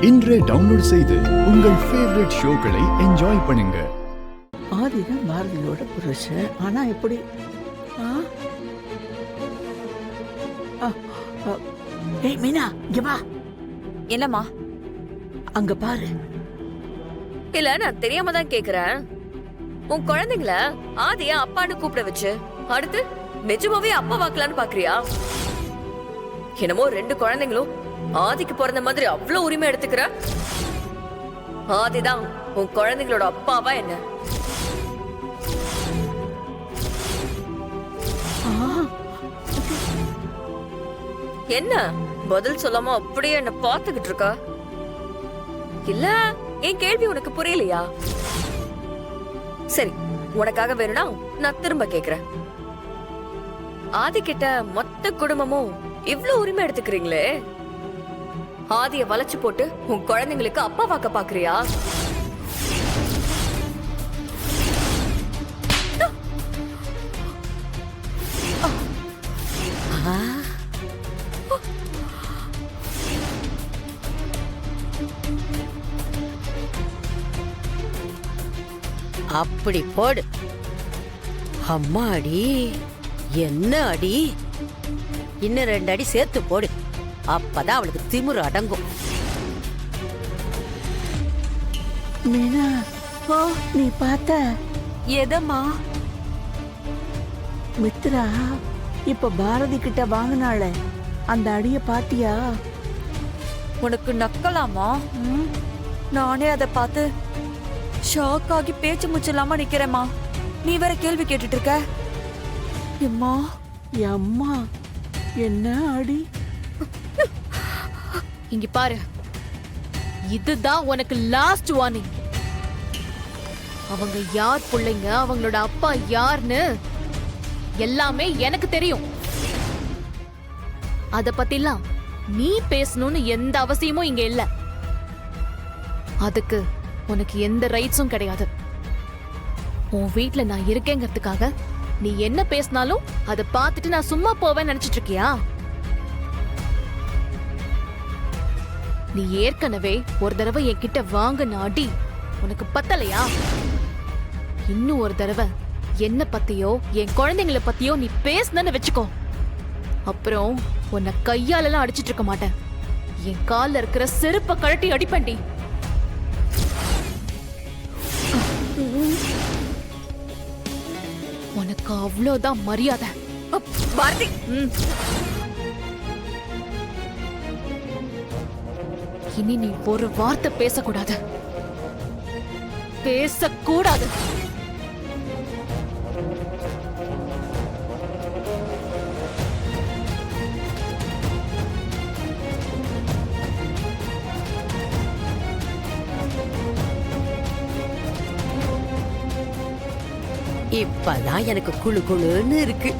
இன்றே டவுன்லோட் செய்து உங்கள் ஃபேவரட் ஷோக்களை என்ஜாய் பண்ணுங்க. ஆதிதான் பாரதியோட புருஷன். ஆனா எப்படி? ஏய் மீனா, இங்க வா. என்னம்மா? அங்க பாரு. இல்ல, நான் தெரியாம தான் கேக்குறேன். உன் குழந்தைங்கள ஆதியா அப்பான்னு கூப்பிட வச்சு அடுத்து நிஜமாவே அப்பா வாக்கலான்னு பாக்குறியா? என்னமோ 2 குழந்தைங்களும் ஆதிக்கு பிறந்த மாதிரி அவ்வளவு உரிமை எடுத்துக்கிற. ஆதிதான் உன் குழந்தைங்களோட அப்பாவா என்ன? என்ன பதில் சொல்லாம அப்படியே என்ன பாத்துக்கிட்டு இருக்கா? இல்ல என் கேள்வி உனக்கு புரியலையா? சரி, உனக்காக வேணும்னா நான் திரும்ப கேக்குறேன். ஆதி கிட்ட மொத்த குடும்பமும் இவ்ளோ உரிமை எடுத்துக்கிறீங்களே, ஆதிய வளைச்சு போட்டு உன் குழந்தைங்களுக்கு அப்பா வாக்க பாக்குறியா? அப்படி போடு. அம்மா அடி, என்ன அடி! இன்னும் 2 அடி சேர்த்து போடு. அப்பதான் அவளுக்கு திமிரு அடங்கும். மீனா, நீ பார்த்த எதம்மா? மித்ரா இப்ப பாரதி கிட்ட வாங்கினாள அந்த அடிய பாத்தியா? உனக்கு நக்கலாமா? நானே அதை பார்த்து ஷாக் ஆகி பேச்சு முச்சில்லாம நிக்கிறேம்மா. நீ வேற கேள்வி கேட்டுட்டு இருக்க. எம்மா அம்மா, என்ன அடி! இங்க பாரு, இதுதான் உனக்கு லாஸ்ட் வார்னிங். அவங்க யார் பிள்ளைங்க, அவங்களோட அப்பா யாருன்னு எல்லாமே எனக்கு தெரியும். அத பத்திலாம் நீ பேசணும்னு எந்த அவசியமும் இங்க இல்ல. அதுக்கு உனக்கு எந்த ரைட்ஸும் கிடையாது. உன் வீட்ல நான் இருக்கேங்கிறதுக்காக நீ என்ன பேசினாலும் அதை பார்த்துட்டு நான் சும்மா போவேன்னு நினைச்சிட்டு இருக்கியா? நீ ஏற்கனவே ஒரு தடவை என்கிட்ட வாங்கின அடி உனக்கு பத்தலையா? இன்னும் ஒரு தடவை என்ன பத்தியோ என் குழந்தைங்களை பத்தியோ நீ பேசுனன்னு வச்சுக்கோ, அப்புறம் உன்னை கையாலெல்லாம் அடிச்சிட்டு இருக்க மாட்டேன். என் கால்ல இருக்கிற செருப்பை கழட்டி அடிப்பண்டி. உனக்கு அவ்வளவுதான் மரியாதை. பாரதி, இனி நீ ஒரு வார்த்தை பேசக்கூடாது. பேசக்கூடாது. இப்பதான் எனக்கு குளு குளுன்னு இருக்கு.